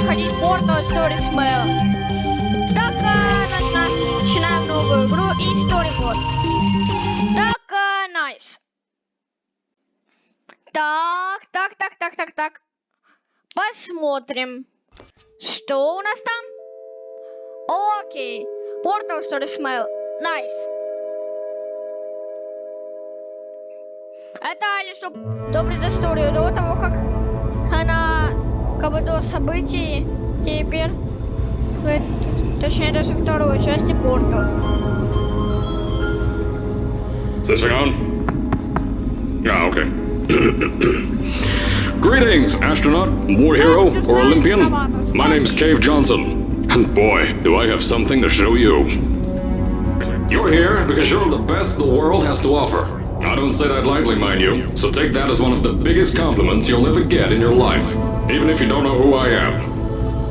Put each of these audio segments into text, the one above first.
проходить Portal Story Smell. Так, начинаем новую игру и Storyboard. Так, nice. Так. Посмотрим, что у нас там. Окей. Portal Story Smell. Nice. Это лишь до предыстории, до того, как она, как бы до событий, теперь, точнее даже второй части Portal. Is this thing on? Ah, okay. Greetings, astronaut, war hero, or Olympian. My name's Cave Johnson, and boy, do I have something to show you. You're here because you're the best the world has to offer. I don't say that lightly, mind you, so take that as one of the biggest compliments you'll ever get in your life, even if you don't know who I am.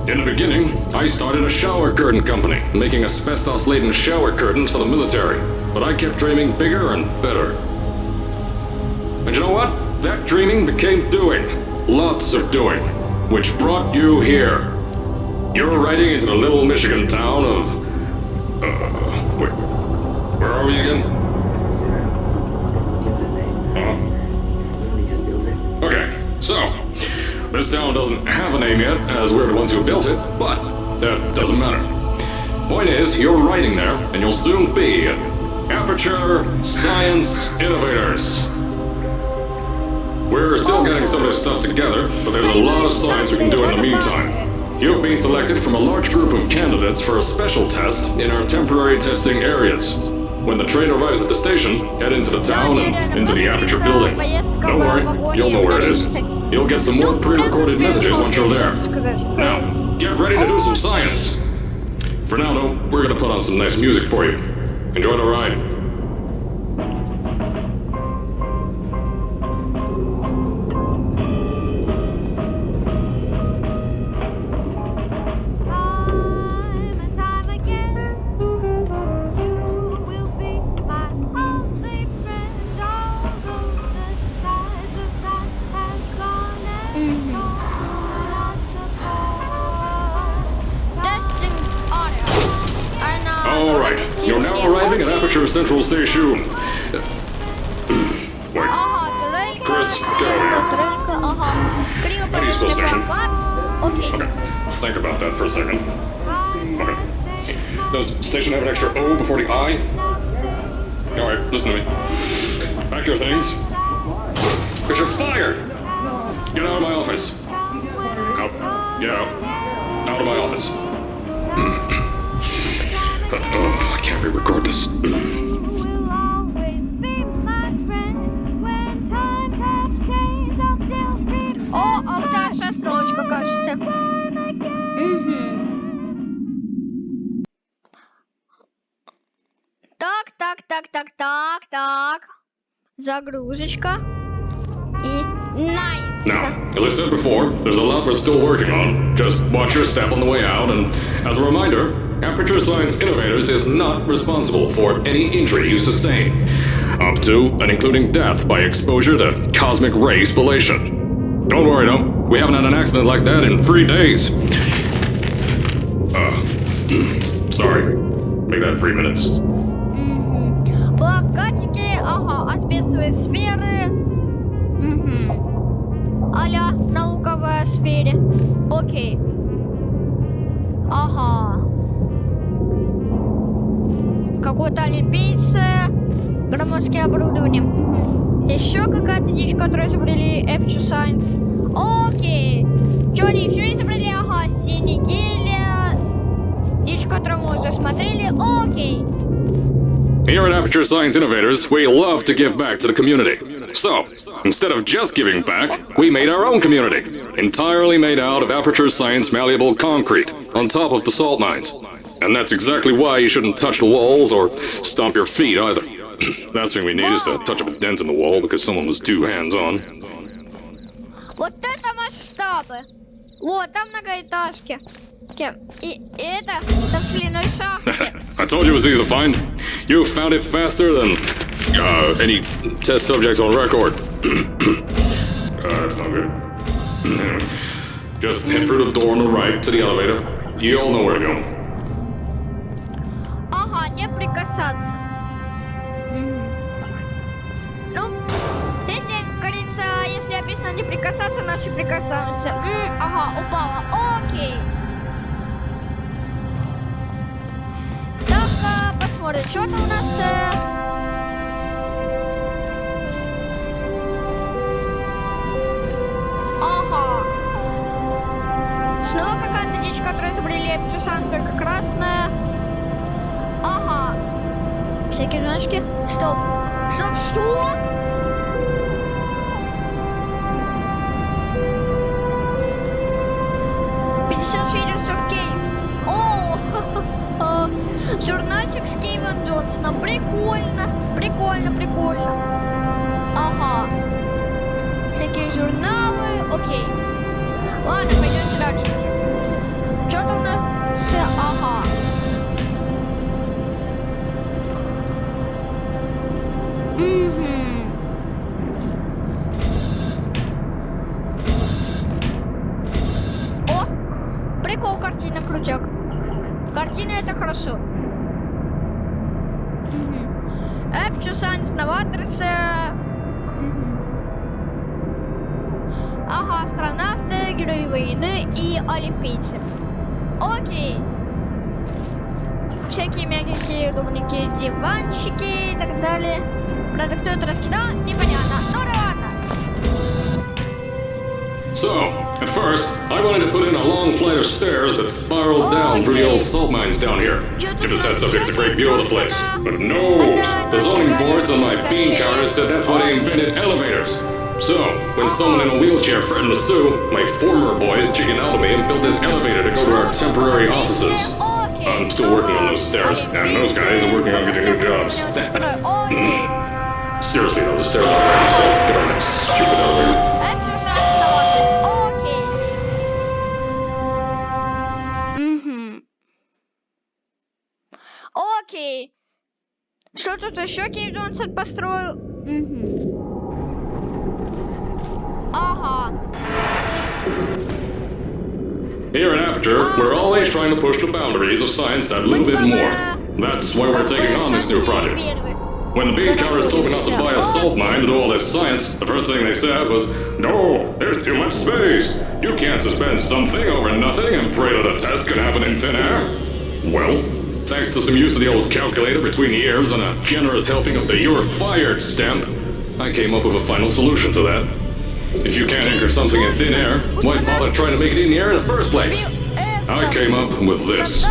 In the beginning, I started a shower curtain company, making asbestos-laden shower curtains for the military, but I kept dreaming bigger and better. And you know what? That dreaming became doing. Lots of doing. Which brought you here. You're riding into the little Michigan town of... wait, where are we again? Okay, so, this town doesn't have a name yet, as we're the ones who built it, but that doesn't matter. Point is, you're riding there, and you'll soon be Aperture Science Innovators. We're still getting some of this stuff together, but there's a lot of science we can do in the meantime. You've been selected from a large group of candidates for a special test in our temporary testing areas. When the train arrives at the station, head into the town and into the Aperture building. Don't worry, you'll know where it is. You'll get some more pre-recorded messages once you're there. Now, get ready to do some science. For now, though, we're gonna put on some nice music for you. Enjoy the ride. Alright, you're now arriving at Aperture Central Station. Wait. Chris, go here. Peaceful station. Okay, think about that for a second. Okay. Does station have an extra O before the I? Alright, listen to me. Pack your things. Because you're fired! Get out of my office. Out. Get out. Out of my office. Oh, I can't re-record this. О, а вот наша строчка, кажется. Так. Загрузочка. И nice. Now, as I said before, there's a lot we're still working on. Just watch your step on the way out, and as a reminder, Aperture Science Innovators is not responsible for any injury you sustain, up to and including death by exposure to cosmic ray spallation. Don't worry though, we haven't had an accident like that in 3 days. Sorry. Make that 3 minutes. Плакатики, асбестовые сферы. А-ля науковая сфере. Окей. Какой-то олимпийцы, громоздкие оборудование. Еще какая-то дичь, которую изобрели Aperture Science. Окей. Что они еще изобрели? Синий гелия. Дичь, которую мы уже смотрели. Окей. Here at Aperture Science Innovators, we love to give back to the community. So, instead of just giving back, we made our own community. Entirely made out of Aperture Science malleable concrete, on top of the salt mines. And that's exactly why you shouldn't touch the walls or stomp your feet either. Last thing we need is to touch up a dent in the wall because someone was too hands-on. Вот это масштабы. Вот, там многоэтажки. И это в соляной шахте. I told you it was easy to find. You found it faster than any test subjects on record. That's not good. Just head through the door on the right to the elevator. You all know where to go. Ага, не прикасаться. Ну, если, говорится, если описано не прикасаться, значит прикасаемся. Ага, упала. Окей. Так, посмотрим, что там у нас. Ага. Снова какая-то дичь, которую изобрели Эпчусанс, только красная. Ага. Всякие значки. Стоп. Стоп, что? Свидетельств Кейв. О, журнальчик с Кейвом Джонсоном. Прикольно, прикольно, прикольно. Ага. Всякие журналы. Окей. Ладно, пойдемте дальше. Что-то у нас... Ага. Прикол, картина, крутяк. Картина это хорошо. Эпчусанс, новаторс. Ага, астронавты, герои войны и олимпийцы. Окей. Всякие мягенькие, удобненькие диванчики и так далее. Правда, кто это раскидал, непонятно. Ну да ладно. So, at first, I wanted to put in a long flight of stairs that spiraled down through the old salt mines down here. Give the test subjects a great view of the place. But no! The zoning boards on my bean counters said that's why they invented elevators. So, when someone in a wheelchair threatened to sue, my former boys chickened out of me and built this elevator to go to our temporary offices. I'm still working on those stairs, and those guys are working on getting new jobs. Seriously though, the stairs aren't ready, so get on that stupid elevator. Окей. Что тут еще Кейв Джонсон построил? Ага. Here at Aperture, we're always trying to push the boundaries of science that little bit more. That's why we're taking on this new project. When the bean counters told me not to buy a salt mine to do all this science, the first thing they said was, "No, there's too much space. You can't suspend something over nothing and pray that a test can happen in thin air." Well, thanks to some use of the old calculator between the ears and a generous helping of the "You're fired" stamp, I came up with a final solution to that. If you can't anchor something in thin air, why bother trying to make it in the air in the first place? I came up with this.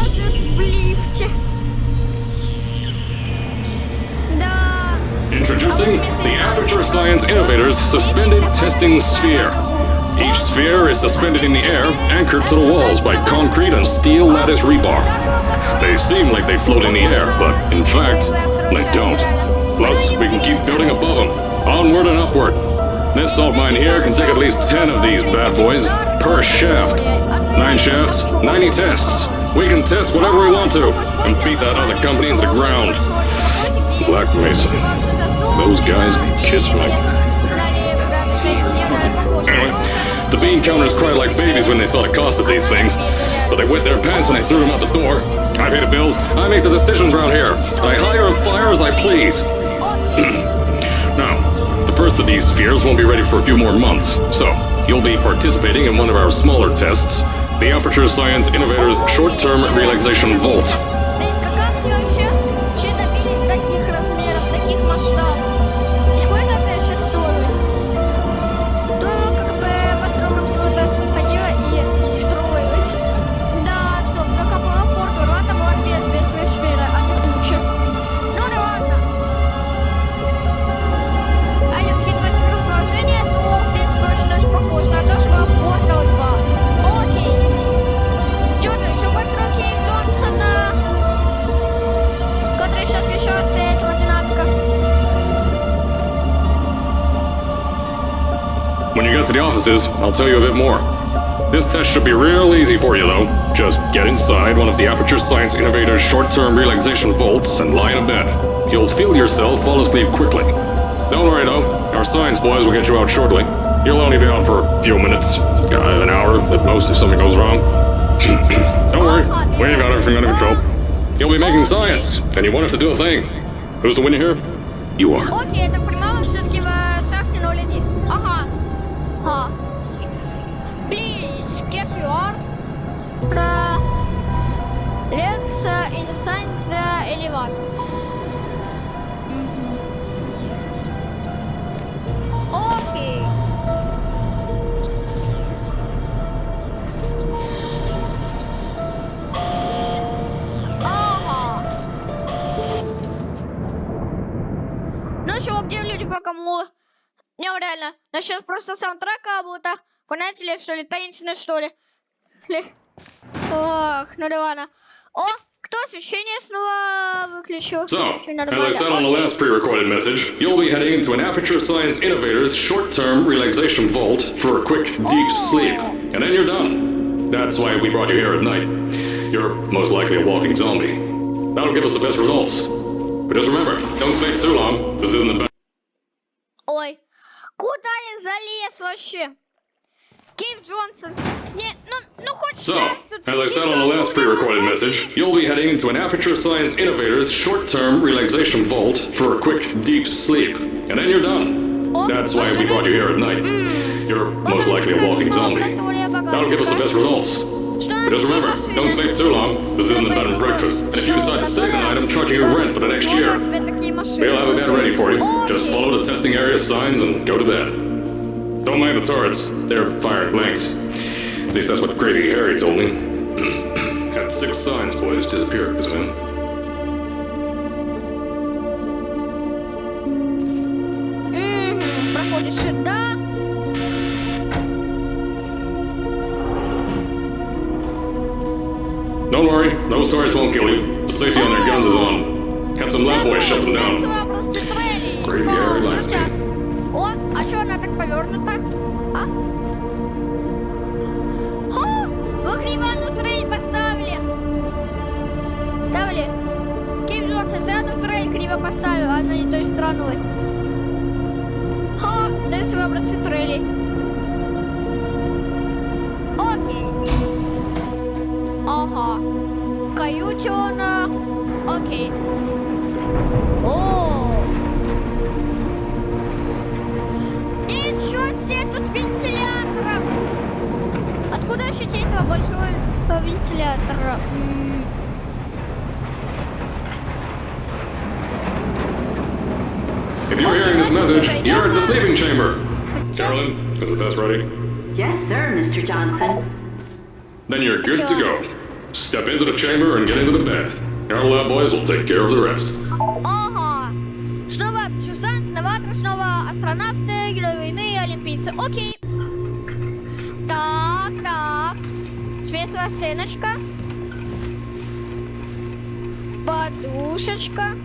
Introducing the Aperture Science Innovators Suspended Testing Sphere. Each sphere is suspended in the air, anchored to the walls by concrete and steel lattice rebar. They seem like they float in the air, but in fact, they don't. Plus, we can keep building above them, onward and upward. This salt mine here can take at least 10 of these bad boys per shaft. 9 shafts, 90 tests. We can test whatever we want to and beat that other company into the ground. Black Mesa. Those guys can kiss my... Anyway, the bean counters cried like babies when they saw the cost of these things, but they wet their pants when I threw them out the door. I pay the bills, I make the decisions around here. I hire and fire as I please. Now, the first of these spheres won't be ready for a few more months, so you'll be participating in one of our smaller tests, the Aperture Science Innovators Short-Term Relaxation Vault. When you get to the offices, I'll tell you a bit more. This test should be real easy for you, though. Just get inside one of the Aperture Science Innovators short-term relaxation vaults and lie in bed. You'll feel yourself fall asleep quickly. Don't worry, though. Our science boys will get you out shortly. You'll only be out for a few minutes, an hour at most if something goes wrong. Don't worry, we ain't got everything under control. You'll be making science, and you won't have to do a thing. Who's the winner here? You are. Окей, это прямого все-таки в шахте, но летит. Ага. Ага. Please, get your let's inside the elevator. Окей. Ага. Ну чего, где люди по кому? Не, реально. Насчет просто саундтрека будто. Понятия ли, что ли? Таинственное, что ли? Ох, ну да ладно. О, кто освещение снова выключил? So, as I said on the last pre-recorded message, you'll be heading into an Aperture Science Innovators short-term relaxation vault for a quick, deep sleep. And then you're done. That's why we brought you here at night. You're most likely a walking zombie. That'll give us the best results. But just remember, don't stay for too long. This isn't the best. Ой, куда я залез вообще? Кейв Джонсон. Не, ну хоть So, часть тут. as I said on the last pre-recorded message, you'll be heading into an Aperture Science Innovators short-term relaxation vault for a quick, deep sleep. And then you're done. That's why we brought you here at night. You're most likely a walking zombie. That'll give us the best results. But just remember, don't stay for too long. This isn't a bed and breakfast. And if you decide to stay the night, I'm charging you rent for the next year. We'll have a bed ready for you. Just follow the testing area signs and go to bed. Don't mind the turrets. They're firing blanks. At least that's what Crazy Harry told me. Had 6 signs, boys, disappeared because of him. Проходишь сюда. Don't worry, those turrets won't kill you. The safety on their guns is on. Had some lab boys shut them down. Crazy Harry lied to me. О, а что она так повернута? А? Хо! Вы кривану турель поставили! Ставили? Кейв Джонсон, ты одну турель криво поставил, а она не той стороной. Ха! Тестовые образцы турелей. Окей. Ага. Каюте он... Окей. О! Ничего себе, тут вентилятор! Откуда ощутить этого большого вентилятора? If you're hearing this message, you're at the sleeping chamber. Carolyn, is the test ready? Yes, sir, Mr. Johnson. Then you're good to go. Step into the chamber and get into the bed. Our lab boys will take care of the rest. Ага. Снова чужанцы, новаторы, снова астронавты, герои войны и олимпийцы. Окей. Так. Светлая сценочка. Подушечка.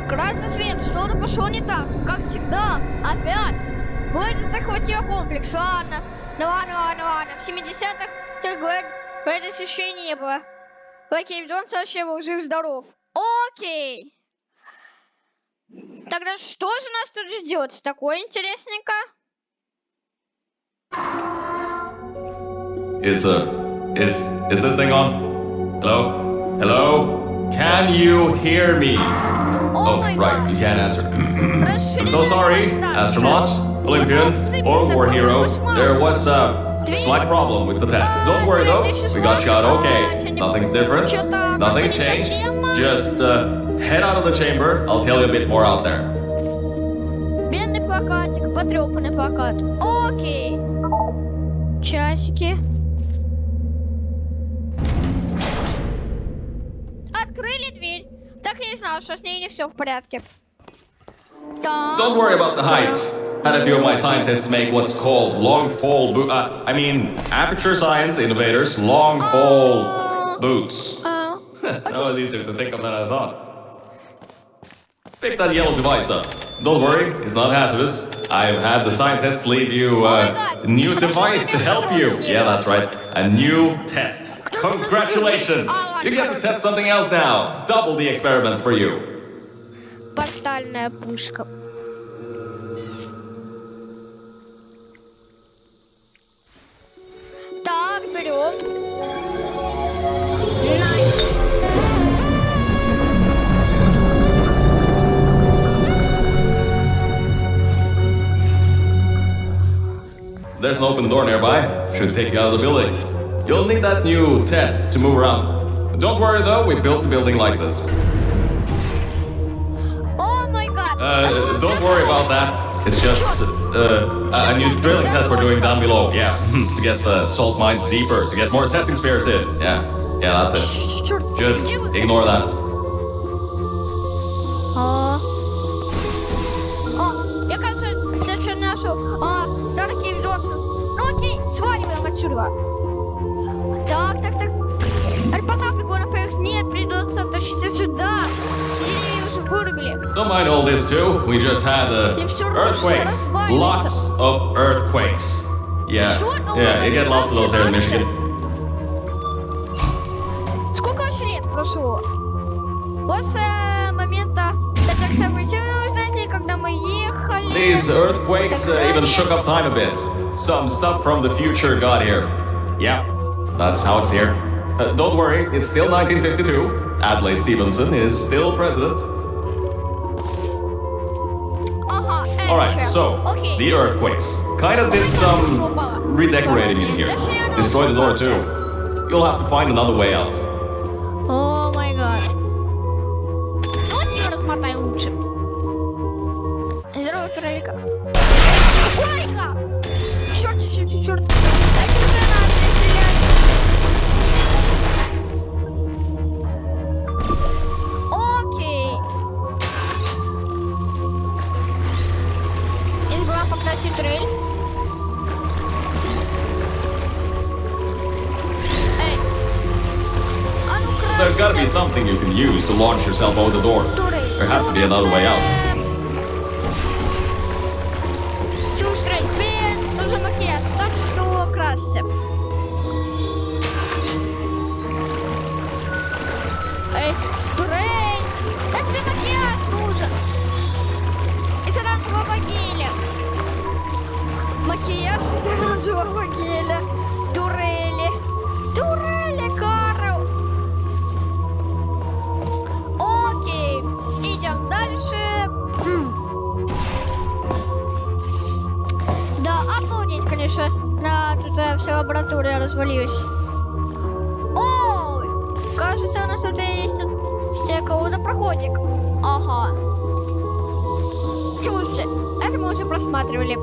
Красный свет, что-то пошло не так, как всегда, опять. Вроде захватил комплекс, ладно. Ну ладно. В 70-х, как говорят, вроде освещения не было. Кейв Джонсон вообще был жив-здоров. Окей. Тогда что же нас тут ждет? Такое интересненько. Is this thing on? Hello? Can you hear me? Oh, right, you can't answer. I'm so sorry, astronaut, Olympian, or war hero. There was a slight problem with the test. Don't worry though, we got you out okay. Nothing's different, nothing's changed. Just head out of the chamber, I'll tell you a bit more out there. Бедный плакатик, потрепанный плакат. Окей. Часики. Открыли дверь. Так я не знала, что с ней не все в порядке. Так. Don't worry about the heights. Had a few of my scientists make what's called long fall aperture science innovators long fall boots. That was easier to think of than I thought. Pick that yellow device up. Don't worry, it's not hazardous. I've had the scientists leave you a new device to help you. Yeah, that's right. A new test. Congratulations! You get to test something else now. Double the experiments for you. Портальная пушка. Так, берем. Найс. There's an open door nearby. Should take you out of the building. You'll need that new test to move around. Don't worry though, we built the building like this. Oh my god. Don't worry about that. It's just a new drilling test we're doing down below. Yeah, to get the salt mines deeper, to get more testing spheres in. Yeah, that's it. Just ignore that. Я, кажется, сейчас нашу старый Кейв Джонсон. Ну окей, сваливаем отсюда. Так. Альпата прикольно поехать. Нет, придется тащиться сюда. Все деревья уже вырубили. Don't mind all this too. We just had earthquakes. Lots of earthquakes. Yeah, you get lots of those here in Michigan. Сколько вообще лет прошло? После момента этих событий, вы знаете, когда мы ехали... These earthquakes even shook up time a bit. Some stuff from the future got here. Yeah, that's how it's here. Don't worry, it's still 1952. Adlai Stevenson is still president. Alright, so, the earthquakes. Kind of did some redecorating in here. Destroyed the door too. You'll have to find another way out. О май гад. Давайте ее размотаем лучше. Здорово, роликах. Ой, как! Черт. Дайте уже надо стрелять. Окей. И забыла покрасить трель. There's gotta be something you can use to launch yourself over the door. There has to be another way out. Чувствуй, тебе нужен макияж, так что красься. Эй, Турей! Да тебе макияж нужен! Из оранжевого геля. Макияж из оранжевого геля. Турели, Карл! Окей, идем дальше. Да, обалдеть, конечно, тут вся лаборатория развалилась. Ой, кажется, у нас тут есть всякого водопроходик. Ага. Слушайте, это мы уже просматривали.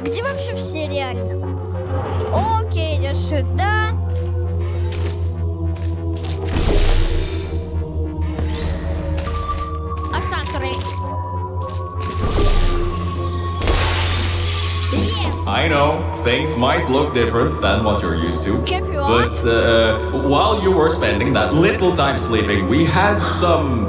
Где вообще все реально? Окей, идешь сюда. I know, things might look different than what you're used to. But while you were spending that little time sleeping, we had some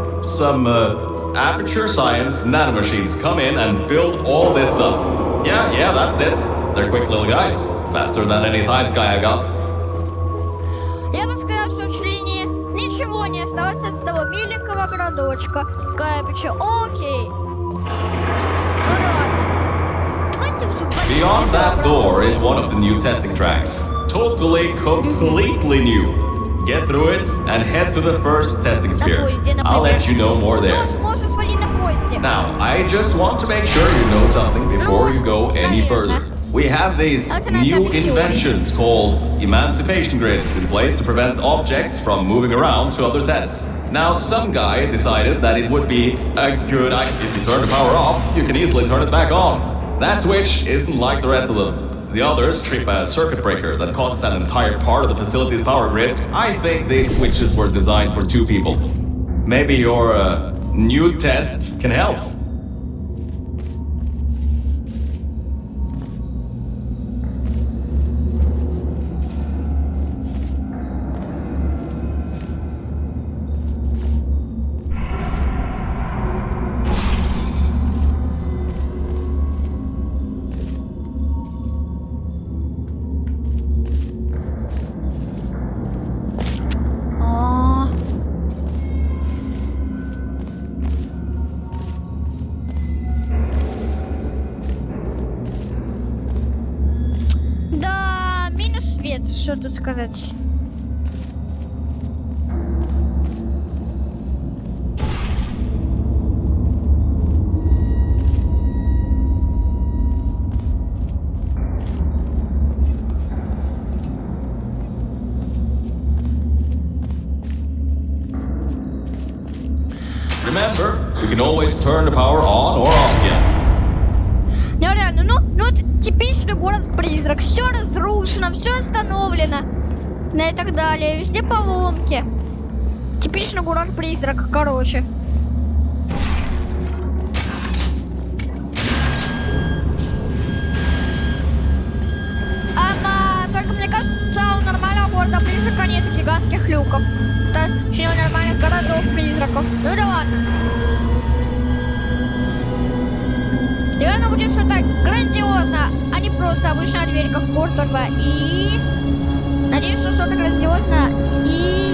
aperture science nanomachines come in and build all this stuff. Yeah, that's it. They're quick little guys. Faster than any science guy I got. Я бы сказал, что в Члине ничего не осталось от того великого городочка. Капича, окей. Ну ладно. Давайте уже... Beyond that door is one of the new testing tracks. Totally, completely new. Get through it and head to the first testing sphere. I'll let you know more there. Now, I just want to make sure you know something before you go any further. We have these new inventions called emancipation grids in place to prevent objects from moving around to other tests. Now, some guy decided that it would be a good idea. If you turn the power off, you can easily turn it back on. That switch isn't like the rest of them. the others trip a circuit breaker that causes an entire part of the facility's power grid, I think these switches were designed for 2 people. Maybe your new test can help. Что тут сказать? Remember, you can always turn the power on or off again. Ну реально, ну вот типичный город-призрак. Все разрушено, все остановлено. Ну и так далее. Везде поломки. Типичный город-призрак, короче. Только мне кажется, у нормального города-призрака нет гигантских люков. Точнее, у нормальных городов-призраков. Ну да ладно. Наверное, будет что-то грандиозно, а не просто обычная дверь, как в Портал 2. И... надеюсь, что что-то грандиозное. И...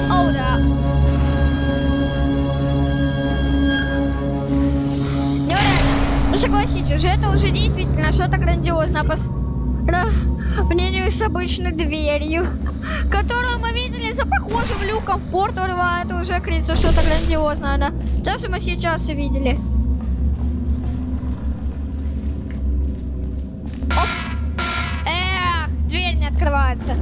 О, да. Ну, реально, ну согласитесь, это уже действительно что-то грандиозное по сравнению с обычной дверью, которую мы видели за похожим люком в Портал 2. Это уже, кажется, что-то грандиозное, да. То, что мы сейчас увидели. Дверь не открывается.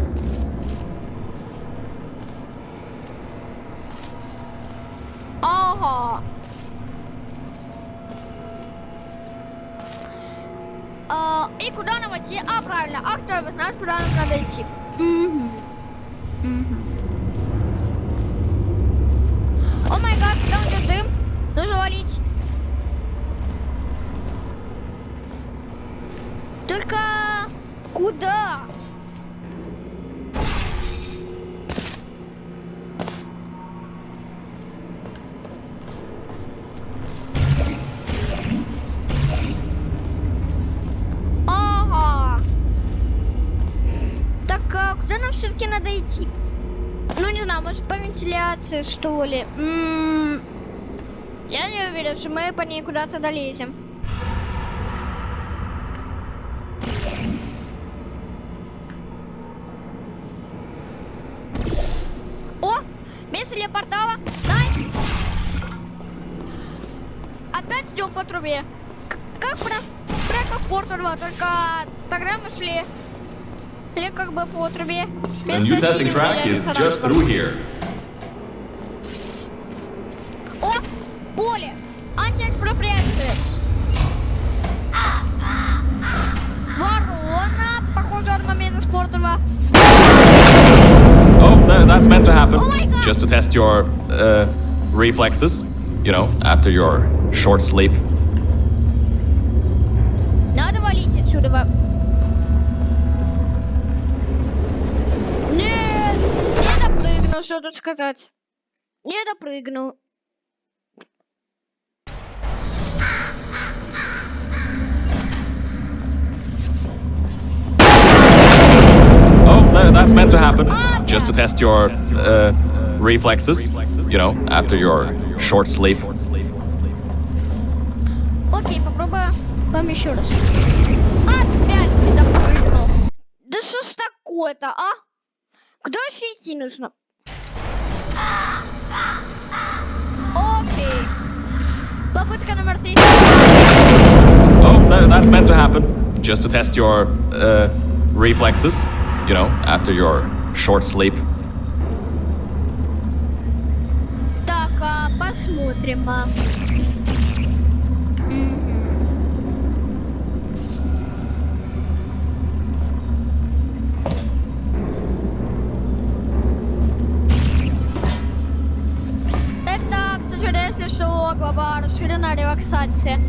Ага. И куда нам идти? А, правильно. А кто его знает, куда нам надо идти? О май гад, там идет дым. Нужно валить. Только... куда? Ага. Так, а куда нам все-таки надо идти? Ну, не знаю, может, по вентиляции, что ли? Я не уверен, что мы по ней куда-то долезем. Место для портала. Найс. Опять идем по трубе. Как в Портал 2, только тогда мы шли как бы по трубе. The new testing track is just through here. О, поле. Антиэкспроприация. Ворона. Похоже, армамент из Портал 2. Oh, that's meant to happen. Oh my God. Just to test your reflexes, you know, after your short sleep. Надо валить отсюда. Нет, не допрыгнул, что тут сказать. Не допрыгнул. Oh, that's meant to happen. Just to test your reflexes, you know, after your short sleep. Окей, попробуем вам еще раз. Опять не допрыгнул. Да что ж такое-то, а? Куда еще идти нужно? Окей. Попытка номер 3. Oh, that's meant to happen. Just to test your reflexes, you know, after your short sleep. Так, посмотрим. нужна релаксация.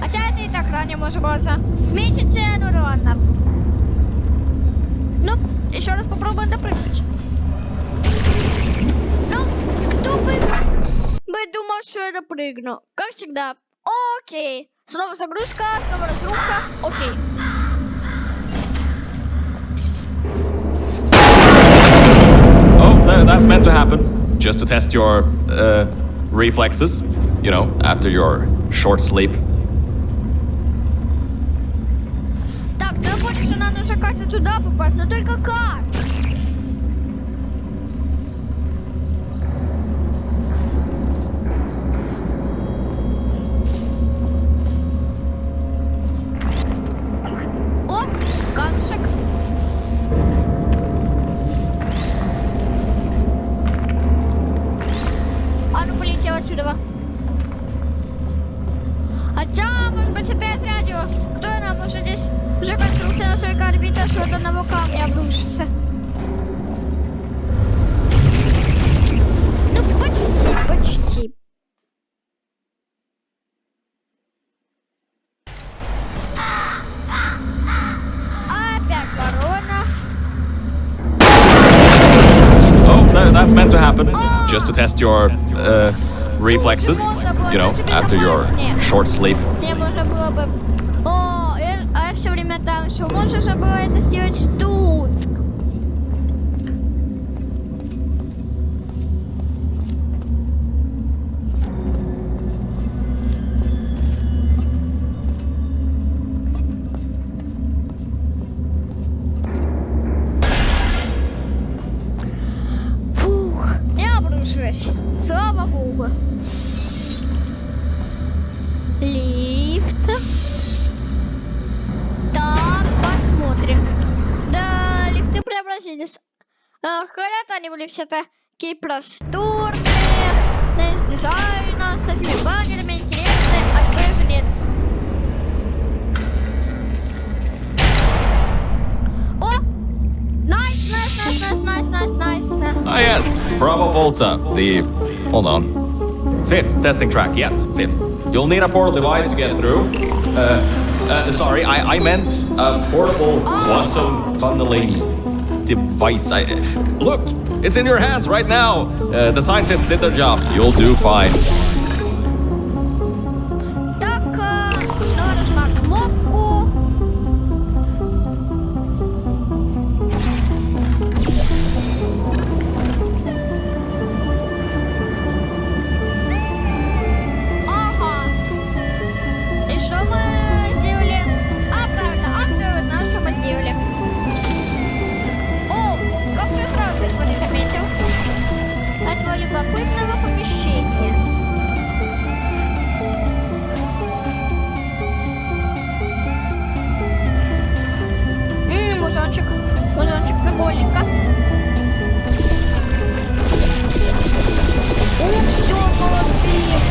Хотя это и так ранее может быть. Месяце, ну ладно. Ну, еще раз попробуем допрыгнуть. Ну, кто бы думал, что я допрыгну? Как всегда. Окей. Снова загрузка, снова разрушка. Окей. Oh, that's meant to happen. Just to test your reflexes, you know, after your short sleep. Так, ну я понял, что надо же как-то туда попасть, но только как? О, камушек. А ну полетел отсюда. Хотя, может быть, это от радио. Кто нам может здесь уже конструкция настолько орбита, что от одного камня обрушится. Ну, почти. Опять ворона. Oh, that's meant to happen. Just to test your reflexes, you know, after your short sleep. Не, можно было бы... О, я все время там, что можно же было это сделать тут. Фух, не обрушилась. Слава богу. Лифт. Так, посмотрим. Да, лифты преобразились. Когда-то они были все такие просторные, с дизайном, с этими баннерами интересные, а теперь уже нет. О! Nice. Ah, yes, Bravo Volta. Hold on. 5th testing track, yes, 5th. You'll need a portal device to get through. Sorry, I meant a portable quantum tunneling device. Look, it's in your hands right now. The scientists did their job. You'll do fine. Так, снова нажимаю кнопку. Ага. И что мы сделали? А, правильно, кто знал, что мы сделали. О, как все сразу, кто не заметил. Этого любопытного помещения. Музончик прикольненько. О, все, молодец.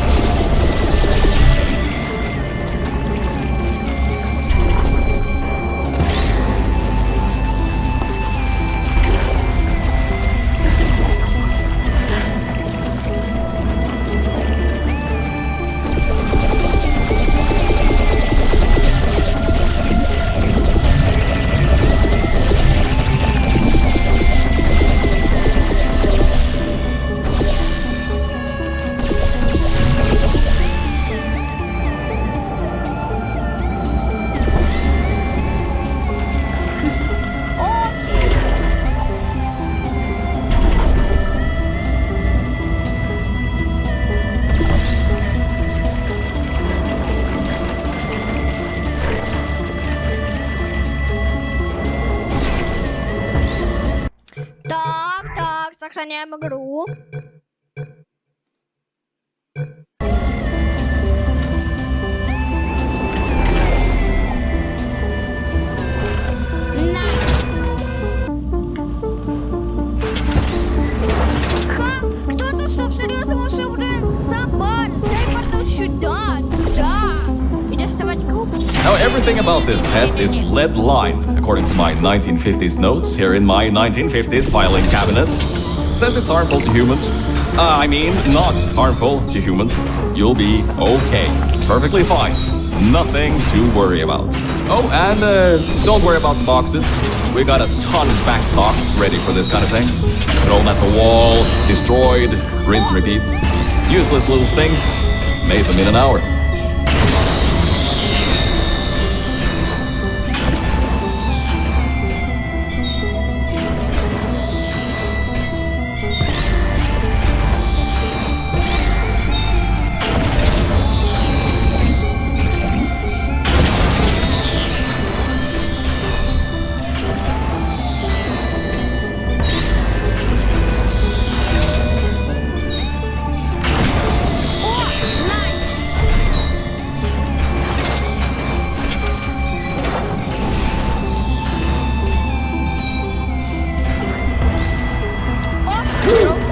Так, сохраняем игру. Кто-то что, всерьез решил забавиться? Дай портал сюда. И доставать клуб. Now, everything about this test is lead-lined, according to my 1950s notes here in my 1950s filing cabinet. It says it's harmful to humans. I mean, not harmful to humans. You'll be okay. Perfectly fine. Nothing to worry about. Oh, and don't worry about the boxes. We got a ton backstocked ready for this kind of thing. Thrown at the wall, destroyed, rinse and repeat. Useless little things. Made them in an hour.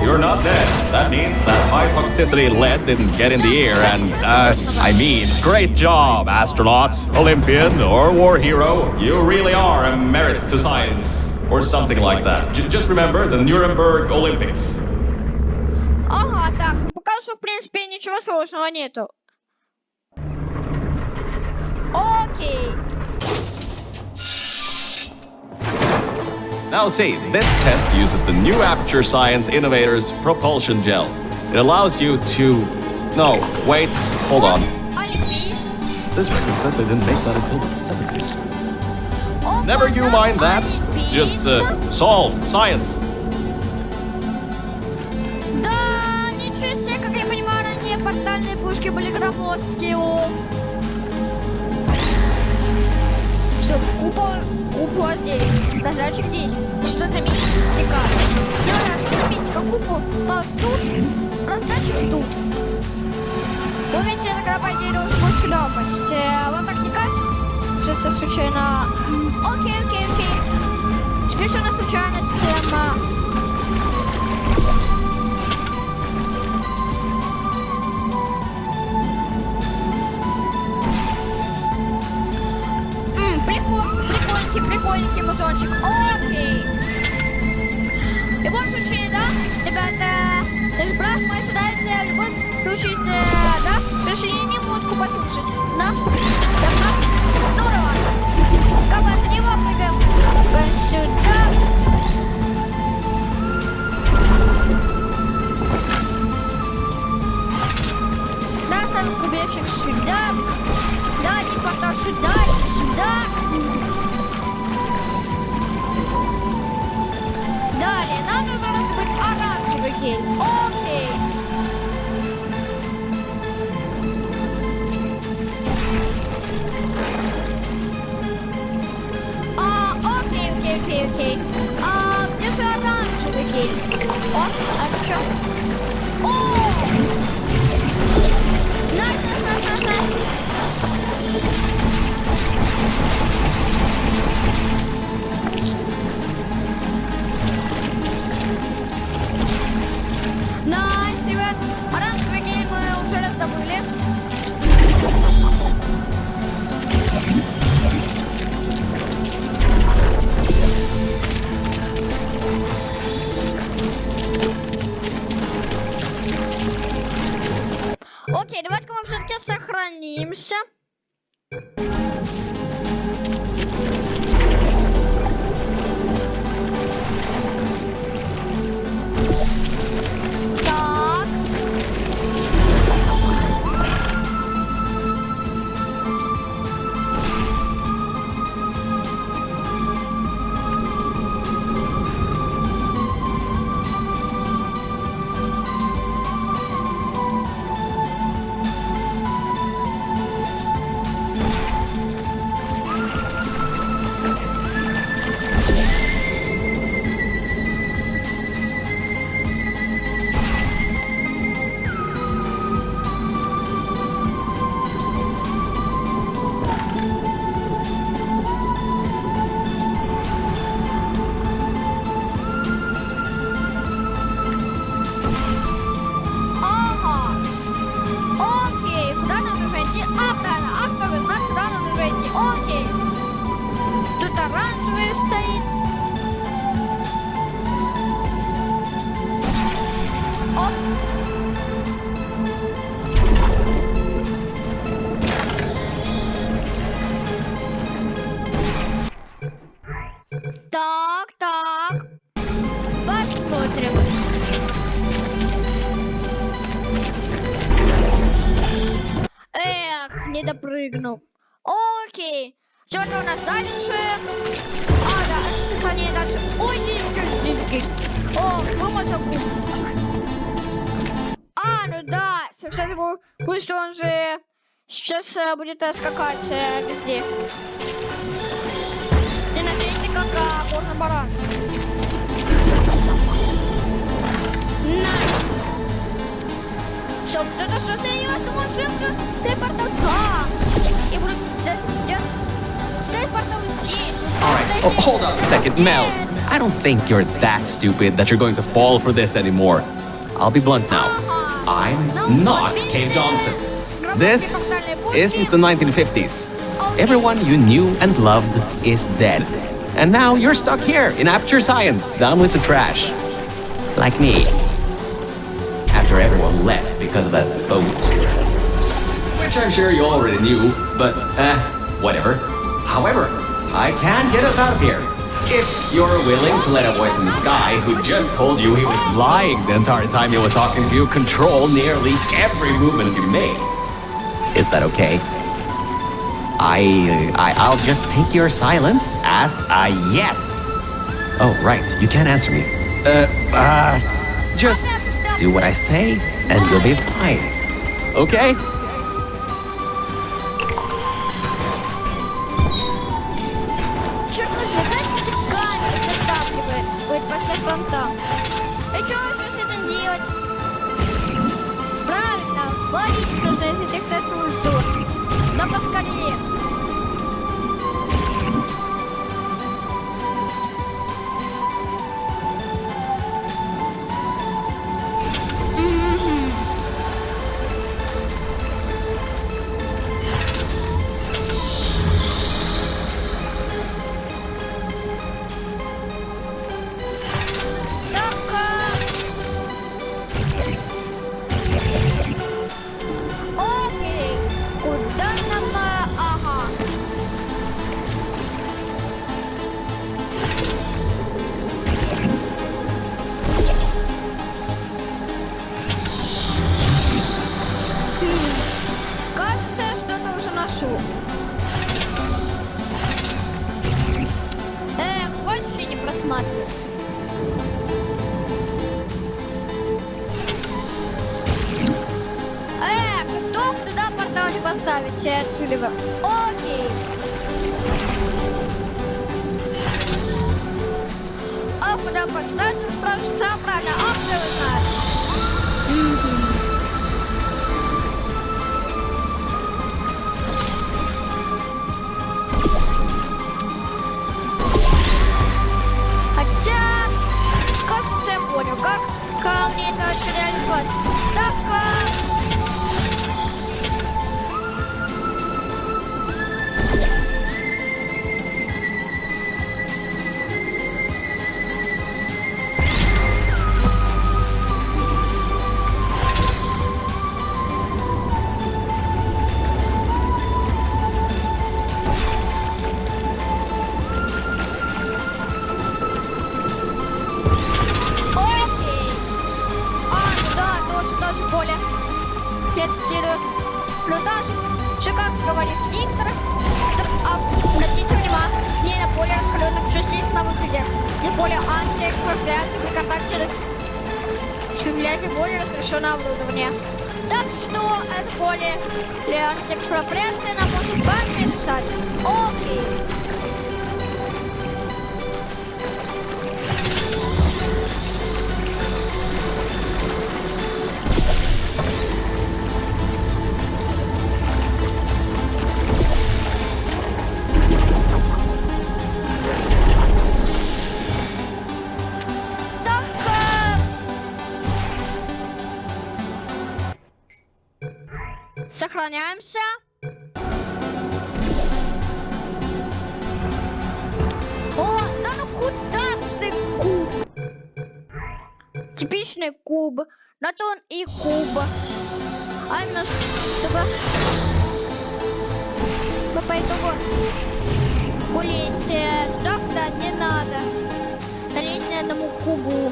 You're not dead. That means that high toxicity lead didn't get in the air and, I mean, great job, astronaut, Olympian, or war hero. You really are a merit to science, or something like that. Just remember the Nuremberg Olympics. Ага, так, пока что, в принципе, ничего сложного нету. Окей. Now see, this test uses the new Aperture Science Innovators Propulsion Gel. It allows you to... No, wait, hold on. Олимпийский. This record said they didn't make that until the 70s. Опа, Never you mind that. Just solve science. Да, ничего себе, как я понимаю, ранее портальные пушки были громоздкие. Все, купу здесь, раздатчик здесь. Что за мистика? Что за мистика? Купу тут, раздатчик тут. Помните, я тогда по идее спустя легкость. Вот так не кажется? Что-то случайно... Окей. Теперь что на случайность? Прикольненький музончик. Окей. В любом случае, да, ребята, даже брат мой старается в любом случае, да, расширение музыку послушать. Да? Здорово. Давай за него прыгаем. Сюда. Да, ставим кубечек сюда. Да, один портал сюда. Далее, нам нужно быть оранжевый гель. Окей. Окей. Где же оранжевый гель? О, а что? О! Найс. Найс, ребят, оранжевый гель мы уже раздобыли. Так. Посмотрим. Эх, не допрыгнул. Окей. Что у нас дальше? Да, сохранение дальше. Ой, есть. О, вымазал. Ну да. Кстати, пусть он же сейчас будет скакать везде. И надеюсь, как горный баран. Найс. Что, кто-то что серьезно машинка? Ты портал и будет стоит портал здесь. Alright, hold on a second, Mel. I don't think you're that stupid that you're going to fall for this anymore. I'll be blunt now. I'm not Cave Johnson. This isn't the 1950s. Everyone you knew and loved is dead. And now you're stuck here in Aperture Science, down with the trash. Like me. After everyone left because of that boat. Which I'm sure you already knew, but whatever. However, I can get us out of here. If you're willing to let a voice in the sky who just told you he was lying the entire time he was talking to you control nearly every movement you make. Is that okay? I'll just take your silence as a yes. Oh, right, you can't answer me. Just do what I say and you'll be fine. Okay? И что же с этим делать? Правильно, валить нужно, если ты кто-то ульту. Да поскорее. Больше не просматривается. Кто туда портал не поставить? Отсюда. Окей. А куда поставить? Спрашивается обратно. А кто его знает? Как мне это вообще реализовать? Так, я тестирую. Но даже, как говорит диктор, обратите внимание на поле раскаленных частиц на выходе. И поле антиэкспроприации при контакте с библиотекой более разрешенного оборудования. Так что это поле для антиэкспроприации нам может помешать. Окей. Сохраняемся. О, да ну куда ж ты куб? Типичный куб. На то он и куб. А именно, чтобы по итогу улезть. Так, да, не надо. одному кубу.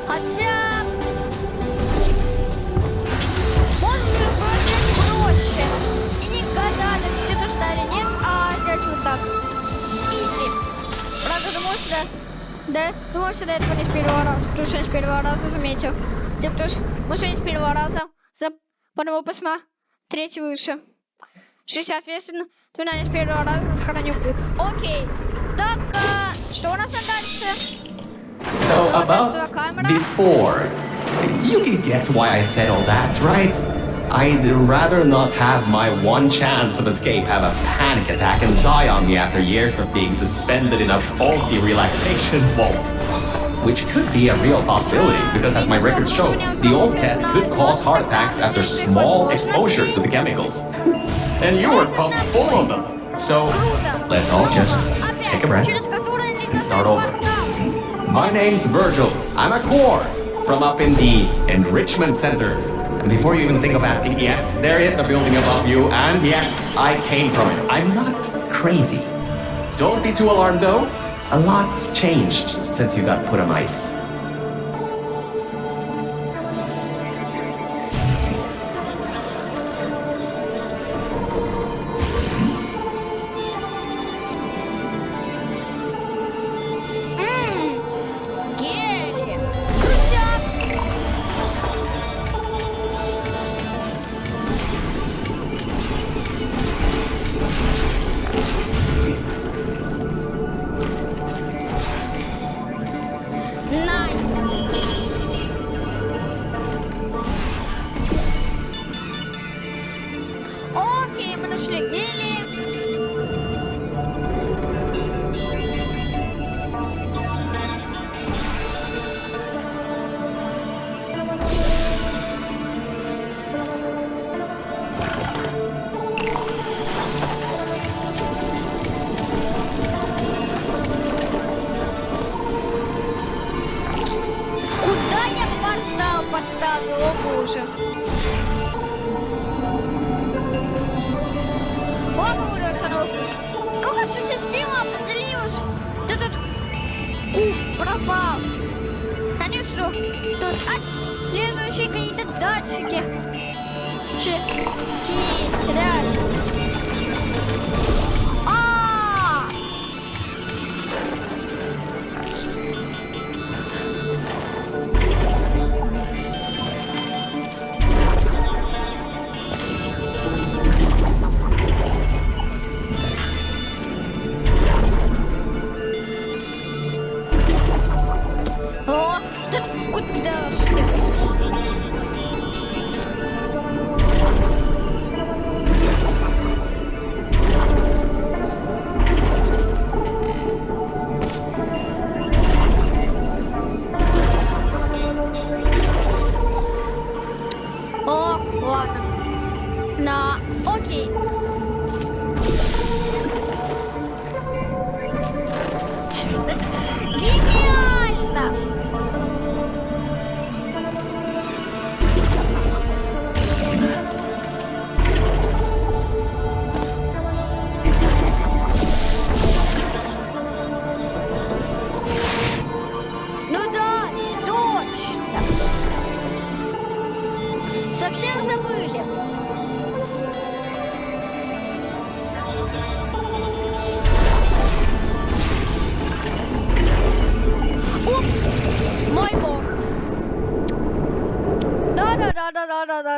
Хотя... Может быть, проще. И никогда не все ждали, нет, а взять вот так. Изи. Правда, думаю, что... Да, думаю, что до этого не с первого раза, потому что не с первого раза заметил. Потому что мы не с первого раза, потому посмотреть выше. Соответственно, ты не с первого раза сохраню куб. Окей. Так, что у нас на дальше? So about before, you can get why I said all that, right? I'd rather not have my one chance of escape have a panic attack and die on me after years of being suspended in a faulty relaxation vault. Which could be a real possibility, because as my records show, the old test could cause heart attacks after small exposure to the chemicals. And you were pumped full of them. So, let's all just take a breath and start over. My name's Virgil. I'm a core from up in the Enrichment Center. And before you even think of asking, yes, there is a building above you, and yes, I came from it. I'm not crazy. Don't be too alarmed though. A lot's changed since you got put on ice.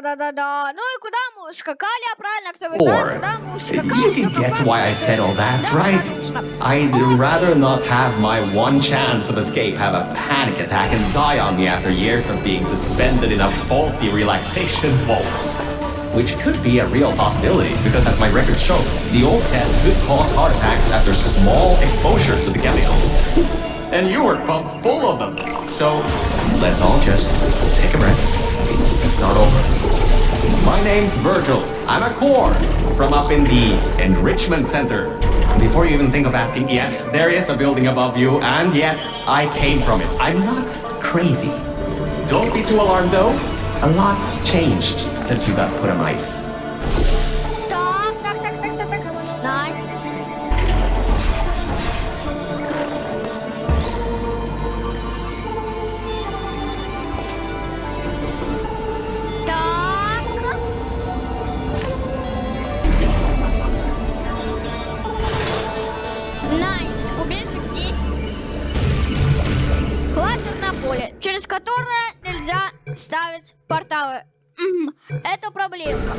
Да-да-да. Ну и куда мы ускакали, а правильно, кто вы знаете, куда мы ускакали. You can get why I said all that, right? I'd rather not have my one chance of escape have a panic attack and die on me after years of being suspended in a faulty relaxation vault. Which could be a real possibility, because as my records show, the old test could cause heart attacks after small exposure to the chemicals. And you were pumped full of them. So, let's all just take a breath and start over. My name's Virgil. I'm a core from up in the Enrichment Center. Before you even think of asking, yes, there is a building above you, and yes, I came from it. I'm not crazy. Don't be too alarmed though. A lot's changed since you got put on ice. Так. Nice. ставить порталы. Это проблемка.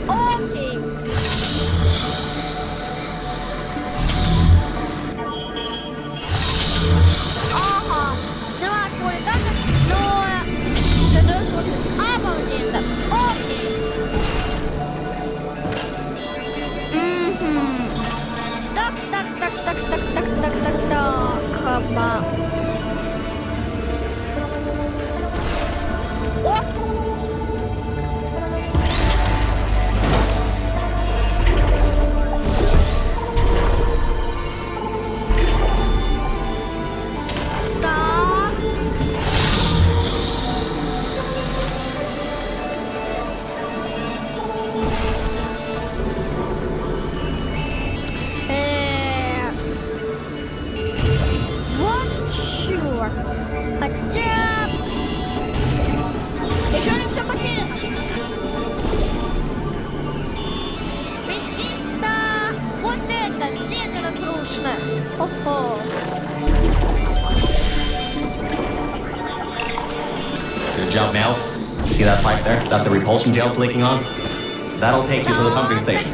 Окей. Ага. Снимать поле даже, но... Обалденно. Окей. Так. Хоба. О! Так. Вот черт. Хотя... Еще не все потеряно. Ведь здесь-то вот это, стены разрушены. Охо. Good job, Mel. See that pipe there that the repulsion gel's leaking on? That'll take you to the pumping station.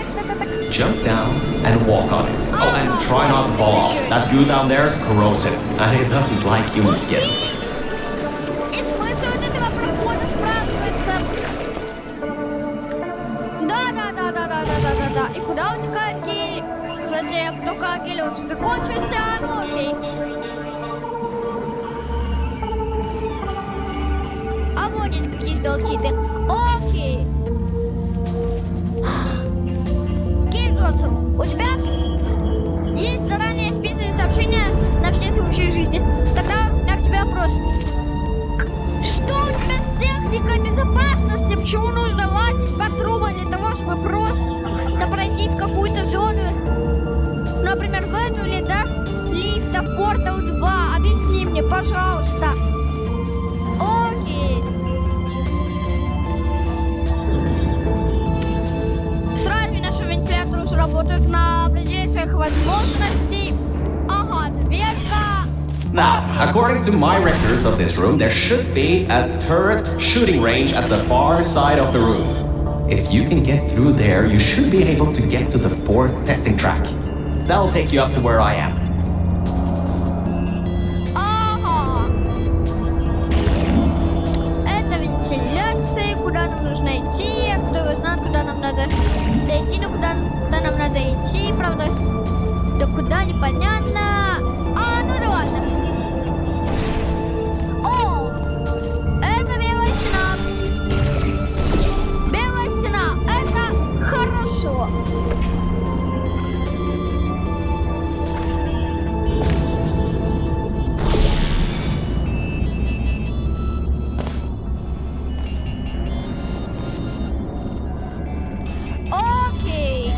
Jump down and walk on it. Oh, and try not to fall off. That goo down there is corrosive, and it doesn't like human skin. И смысл вот этого прохода спрашивается. Да. И куда утекает гель? Затем только гель уже закончился, ну окей. А вот здесь какие сталактиты. Окей. Кейв Джонсон, у тебя есть заранее списанные сообщения на все случаи жизни. Тогда у меня к тебе вопрос. Что у тебя с техникой безопасности? Почему нужно лазить по трубам для того, чтобы просто пройти в какую-то зону? Например, в эту или да, лифта в Портал 2. Объясни мне, пожалуйста. Окей. Сразу наши вентиляторы уже работают на пределе своих возможностей. Ага, дверка. Now, according to my records of this room, there should be a turret shooting range at the far side of the room. If you can get through there, you should be able to get to the 4th testing track. That'll take you up to where I am. Ага. Это вентиляция, куда нам нужно идти, кто его знает, куда нам надо дойти, но куда нам надо идти, правда? Да куда, непонятно. Ну да ладно. О, это белая стена. Белая стена, это хорошо. Окей.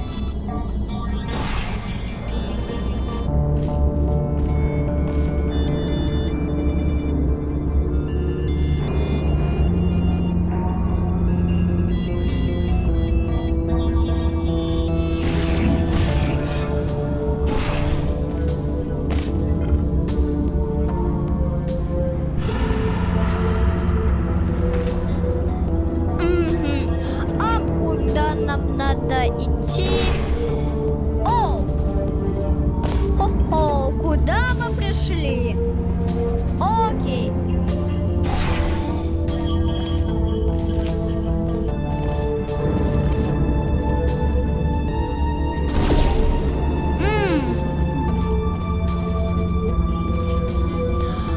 А куда нам надо идти? О! Хо-хо, куда мы пришли? Окей.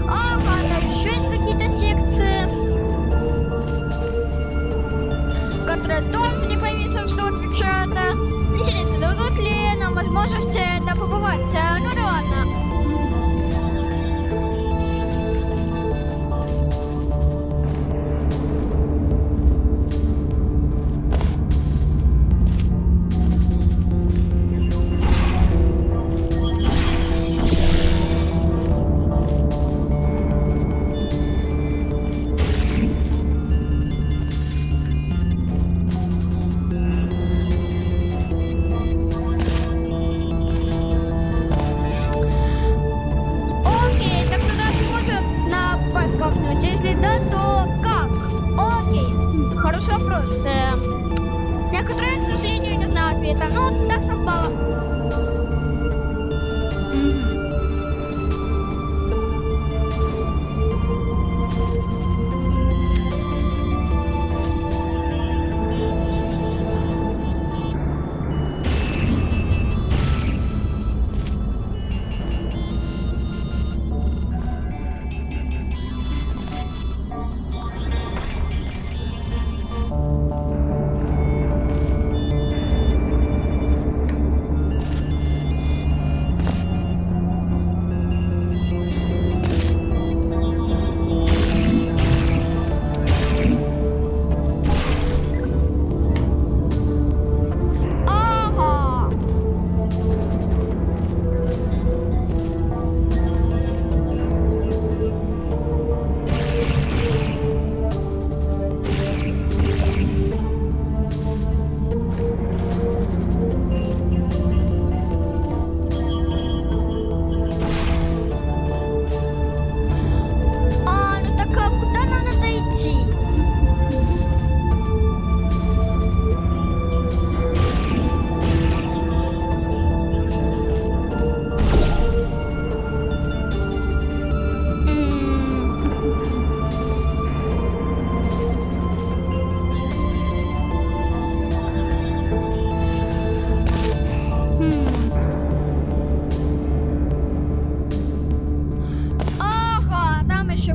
Ага, там еще есть какие-то секции, которые тоже не поймется, что отвечают. Интересно, дадут ли нам возможность это побывать? Ну да ладно. вопрос. Некоторые, к сожалению, не знаю ответа. Ну, так совпало.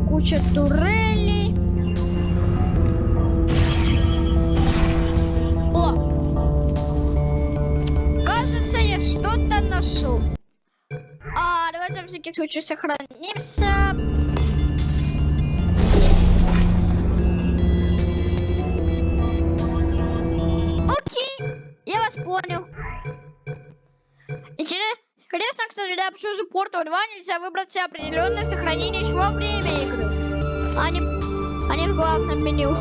Куча турелей. О! Кажется, я что-то нашел. Давайте на всякий случай сохранимся. Окей, я вас понял. Интересно, кстати, да, почему же Portal 2 нельзя выбрать себе определенное сохранение еще во время игры, а не в главном меню.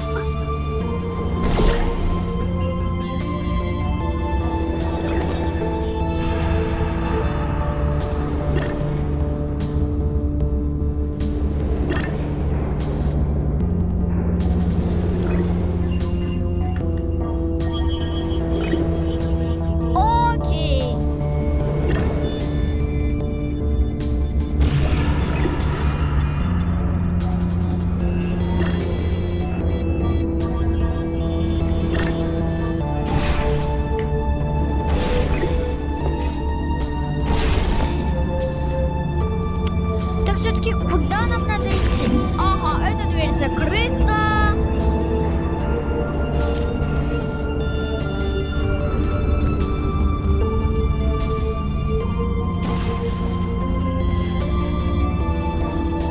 Куда нам надо идти? Ага, эта дверь закрыта.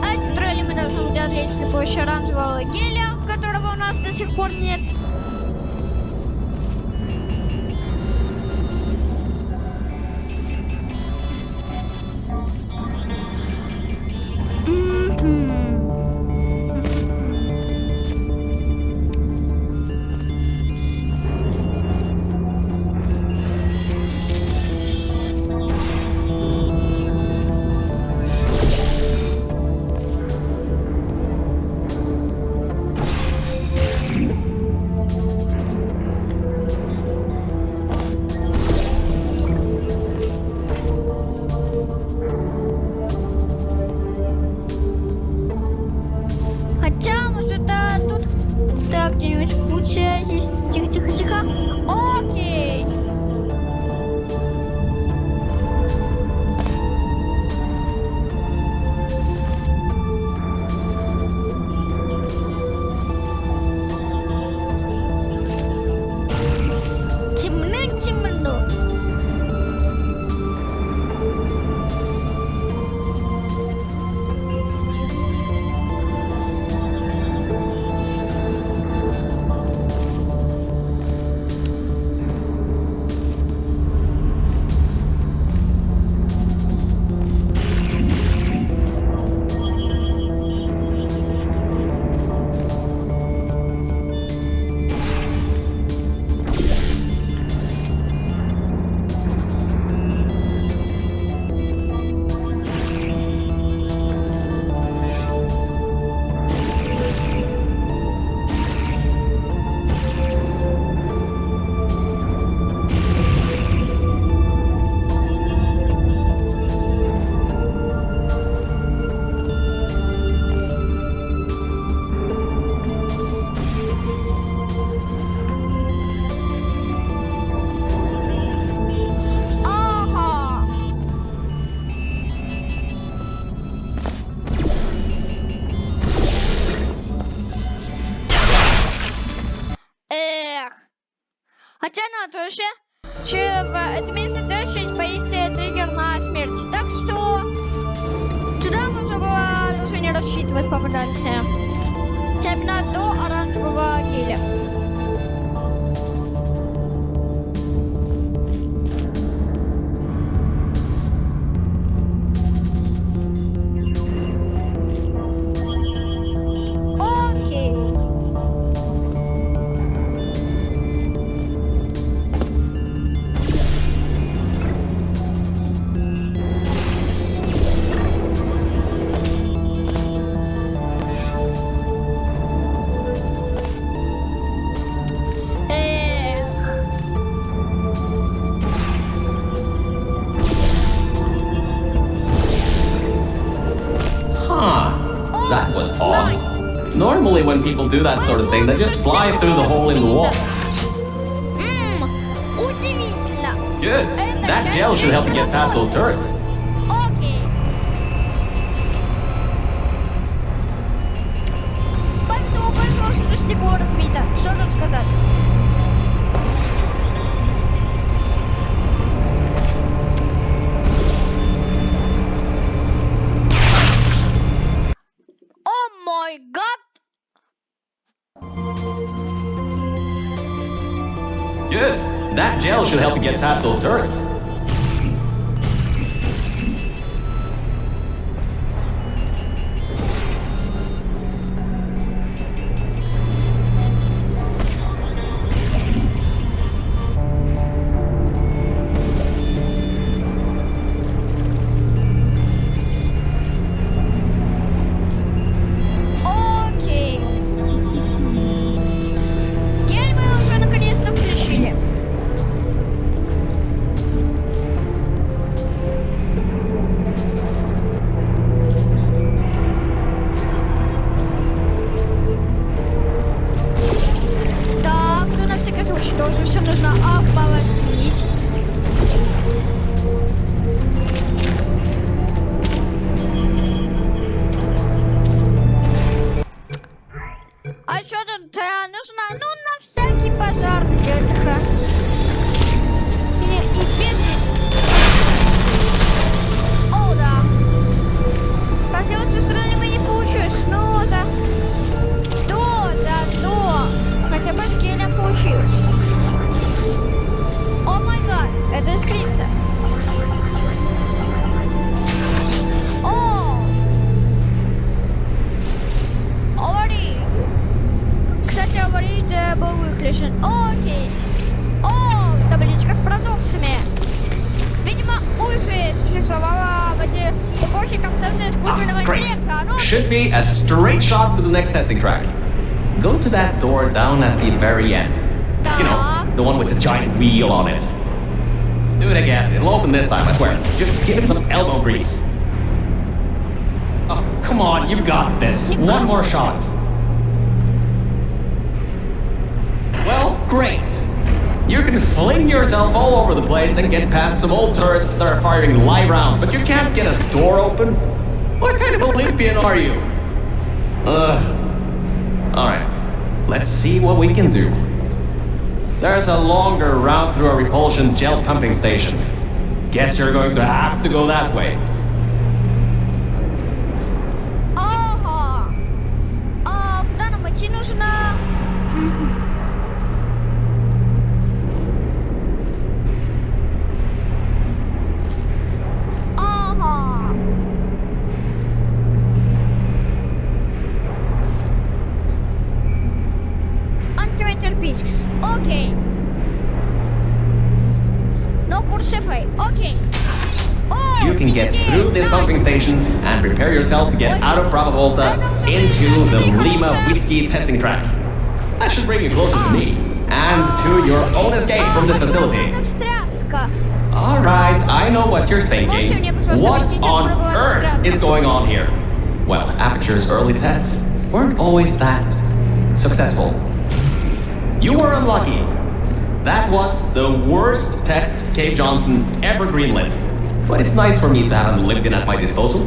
А эти тролли мы должны преодолеть при помощи оранжевого геля, которого у нас до сих пор нет. Точно, що в це місце теж щось поїсти триггер на смерть. Так что туда можно было даже не рассчитывать попадаться. Именно до оранжевого геля. That was odd. Normally when people do that sort of thing, they just fly through the hole in the wall. Удивительно. Good. That gel should help you get past those turrets. Окей. Повезло, что стекло разбито. Что тут сказать? My God! Good. That gel should help you get past those turrets. Окей. О, табличка с продуктами. Видимо, уже существовала в эти эпохи концепция искусственного интеллекта. Should be a straight shot to the next testing track. Go to that door down at the very end. You know, the one with the giant wheel on it. Do it again. It'll open this time, I swear. Just give it some elbow grease. Oh, come on, you got this. One more shot. Well, great. You can fling yourself all over the place and get past some old turrets that are firing live rounds, but you can't get a door open? What kind of Olympian are you? Alright, let's see what we can do. There's a longer route through a repulsion gel pumping station. Guess you're going to have to go that way. Куда нам идти нужно? Окей. No Pursuit. Okay. You can get through this pumping station and prepare yourself to get out of Bravo Volta into the Lima Whiskey testing track. That should bring you closer to me and to your own escape from this facility. Alright, I know what you're thinking. What on earth is going on here? Well, Aperture's early tests weren't always that successful. You were unlucky. That was the worst test Cave Johnson ever greenlit. But it's nice for me to have an Olympian at my disposal.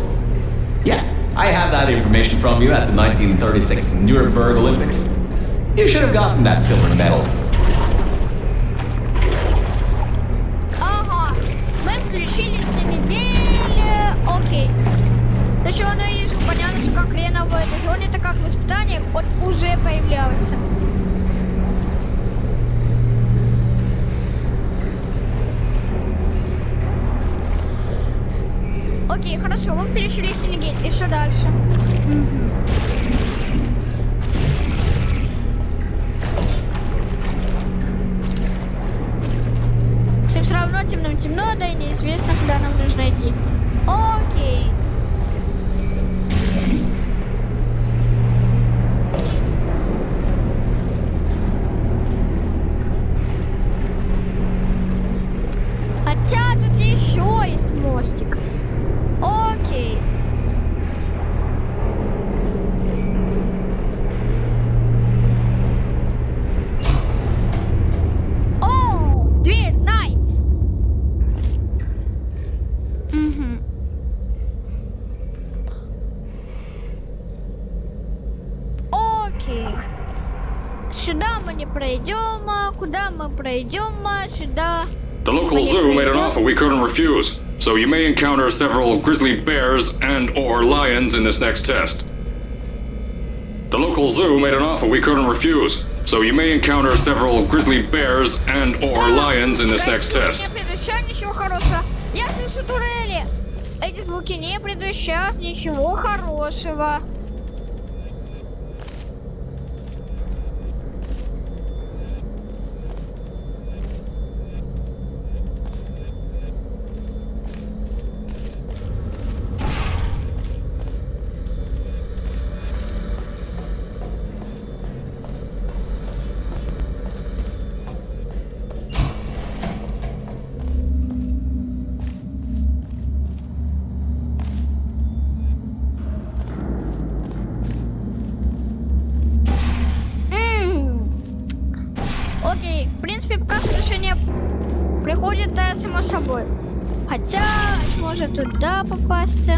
Yeah, I have that information from you at the 1936 Nuremberg Olympics. You should have gotten that silver medal. помните, как в испытаниях он уже появлялся. Окей, хорошо, мы перешли Сенегель. И что дальше? Все равно темно, да и неизвестно, куда нам нужно идти. Окей. Хотя тут еще есть мостик. Окей. О, дверь, найс. Окей. Сюда мы не пройдем, а куда мы пройдем, а сюда. The local zoo made an offer we couldn't refuse, so you may encounter several grizzly bears and/or lions in this next test. The local zoo made an offer we couldn't refuse, so you may encounter several grizzly bears and/or lions in this next test. Не предвещают ничего хорошего. Я слышу турели. Эти звуки не предвещают ничего хорошего. Окей, в принципе, пока решение приходит само собой. Хотя, может туда попасть.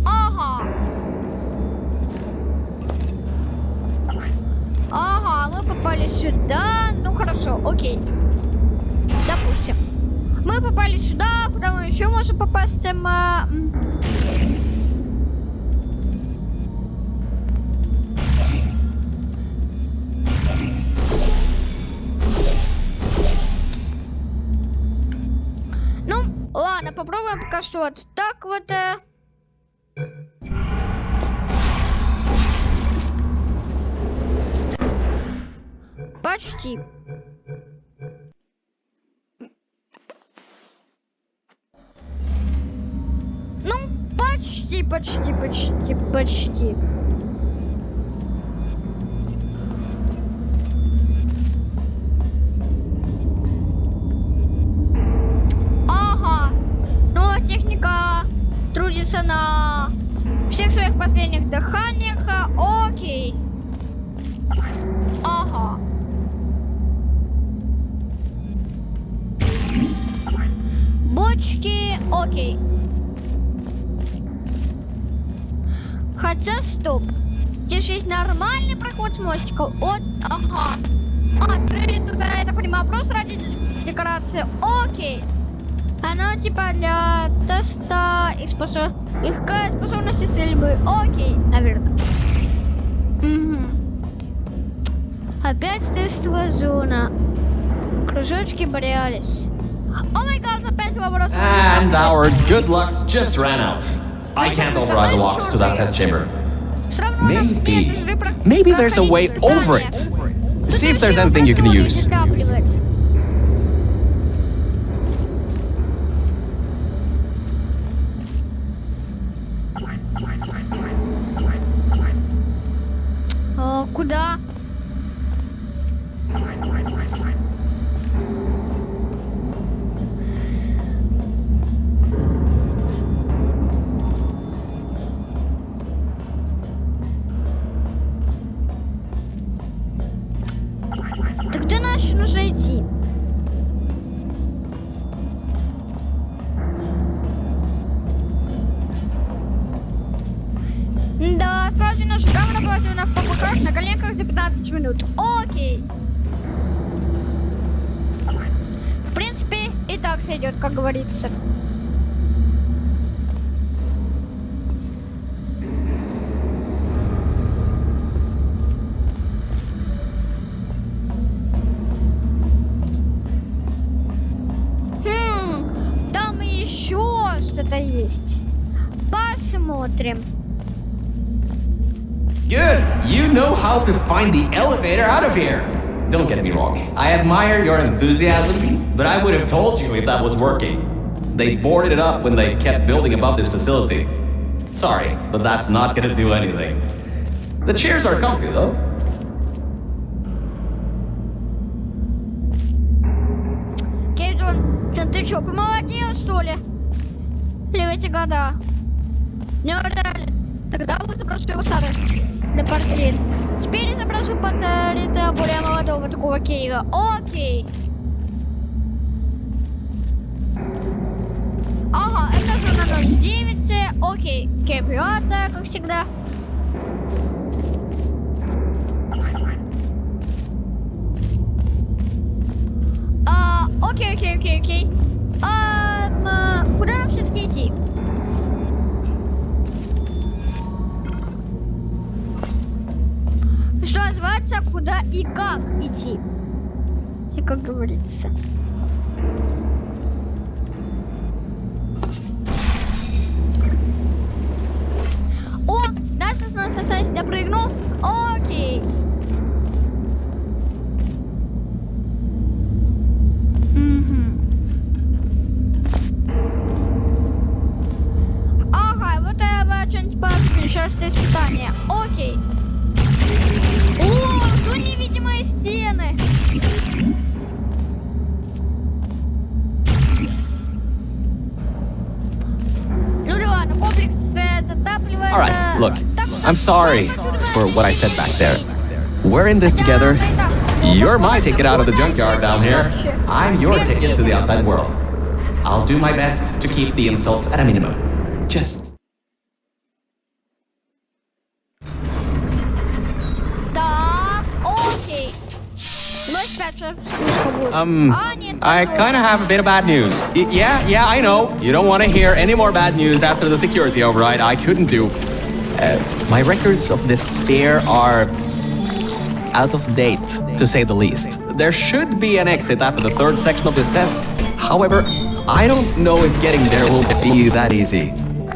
Ага. Ага, мы попали сюда. Ну хорошо, окей. Допустим. Мы попали сюда, куда мы еще можем попасть? Ладно, попробуем пока что вот так вот. Почти. Ну, почти. Техника трудится на всех своих последних дыханиях. Окей. Ага. Бочки. Окей. Хотя, стоп. Здесь есть нормальный проход с мостика. Вот, ага. Туда, я так понимаю, просто ради декорации. Окей. Оно типа для теста их способности стрельбы. Окей, наверное. Опять тестовая зона. Кружочки борялись. О май гад, опять поворот. And our good luck just ran out. I can't override the locks to that test chamber. Maybe there's a way over it. See if there's anything you can use. Куда? Так где нужно идти? Да, сразу наша камера будет на попуках на коленках за 15 минут. Окей. В принципе, и так сойдет, как говорится. посмотрим. Good. You know how to find the elevator out of here. Don't get me wrong. I admire your enthusiasm, but I would have told you if that was working. They boarded it up when they kept building above this facility. Sorry, but that's not gonna do anything. The chairs are comfy, though. Кейв Джонсон, ты чё, помолодел, что ли? Или в эти года? Неужели? Тогда вот запрошу его старый портрет. Теперь я запрошу портрета более молодого такого Кейва. Окей. Ага, это зона 09. Окей. Кейв Пирата, как всегда. Окей. Куда нам все-таки идти? Что называется, куда и как идти? И как говорится. О, раз я сюда прыгнул. Окей. Сейчас это испытание. Окей. О, тут невидимые стены. Ну да ладно, комплекс затапливает. Alright, look, I'm sorry for what I said back there. We're in this together. You're my ticket out of the junkyard down here. I'm your ticket to the outside world. I'll do my best to keep the insults at a minimum. Just... I kind of have a bit of bad news. Yeah, I know. You don't want to hear any more bad news after the security override. I couldn't do. My records of this sphere are out of date, to say the least. There should be an exit after the third section of this test. However, I don't know if getting there will be that easy.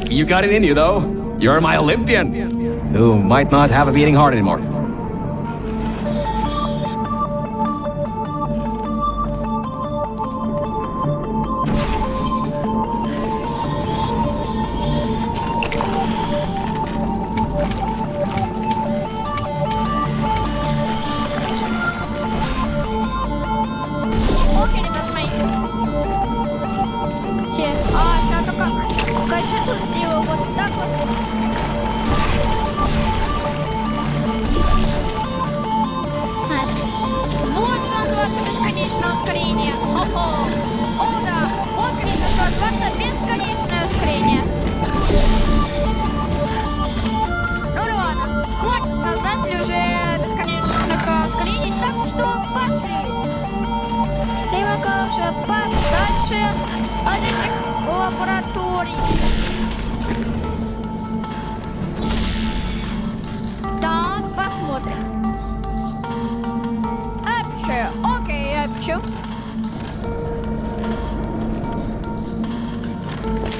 You got it in you, though. You're my Olympian, who might not have a beating heart anymore.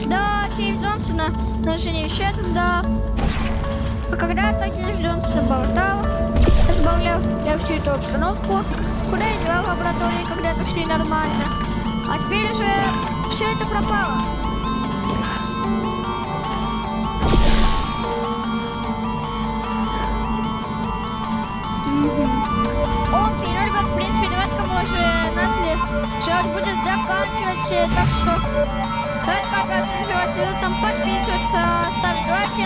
Да, Кейв Джонсона даже не вещает, да. А когда-то Кейв Джонсона разбавлял всю эту обстановку, куда я дела в лаборатории когда-то шли нормально. А теперь уже все это пропало. Окей, ну, ребят, в принципе, давайте мы уже начали. Все будет заканчивать, так что давайте, как называется, там подписываться, ставить лайки.